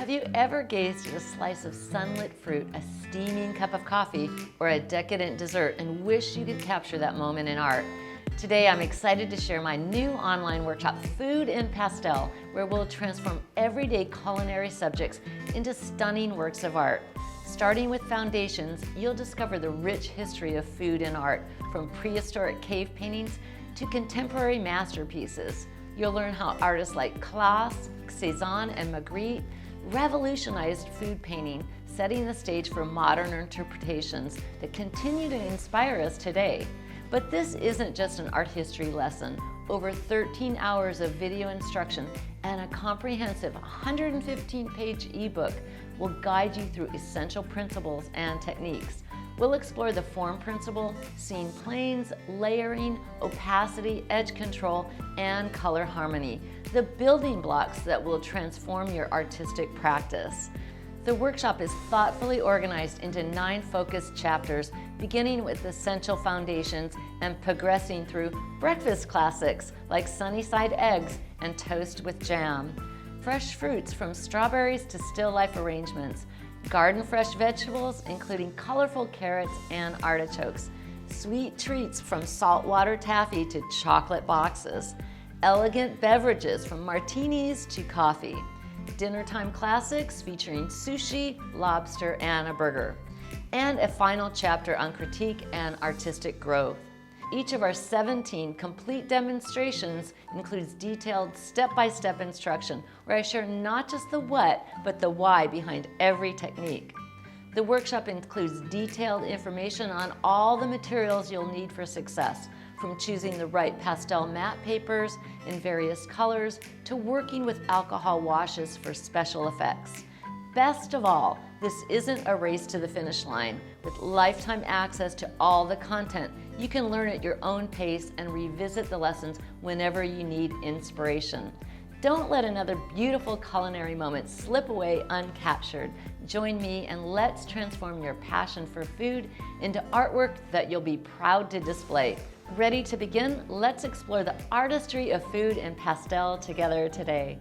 Have you ever gazed at a slice of sunlit fruit, a steaming cup of coffee, or a decadent dessert and wished you could capture that moment in art? Today I'm excited to share my new online workshop, Food in Pastel, where we'll transform everyday culinary subjects into stunning works of art. Starting with foundations, you'll discover the rich history of food and art, from prehistoric cave paintings to contemporary masterpieces. You'll learn how artists like Claes, Cezanne, and Magritte revolutionized food painting, setting the stage for modern interpretations that continue to inspire us today. But this isn't just an art history lesson. Over 13 hours of video instruction and a comprehensive 115-page ebook will guide you through essential principles and techniques. We'll explore the form principle, scene planes, layering, opacity, edge control, and color harmony, the building blocks that will transform your artistic practice. The workshop is thoughtfully organized into 9 focused chapters, beginning with essential foundations and progressing through breakfast classics like sunny side eggs and toast with jam, fresh fruits from strawberries to still life arrangements, garden fresh vegetables including colorful carrots and artichokes, sweet treats from saltwater taffy to chocolate boxes, elegant beverages from martinis to coffee, dinner time classics featuring sushi, lobster, and a burger, and a final chapter on critique and artistic growth. Each of our 17 complete demonstrations includes detailed step-by-step instruction where I share not just the what, but the why behind every technique. The workshop includes detailed information on all the materials you'll need for success, from choosing the right pastel matte papers in various colors to working with alcohol washes for special effects. Best of all, this isn't a race to the finish line. With lifetime access to all the content, you can learn at your own pace and revisit the lessons whenever you need inspiration. Don't let another beautiful culinary moment slip away uncaptured. Join me and let's transform your passion for food into artwork that you'll be proud to display. Ready to begin? Let's explore the artistry of food and pastel together today.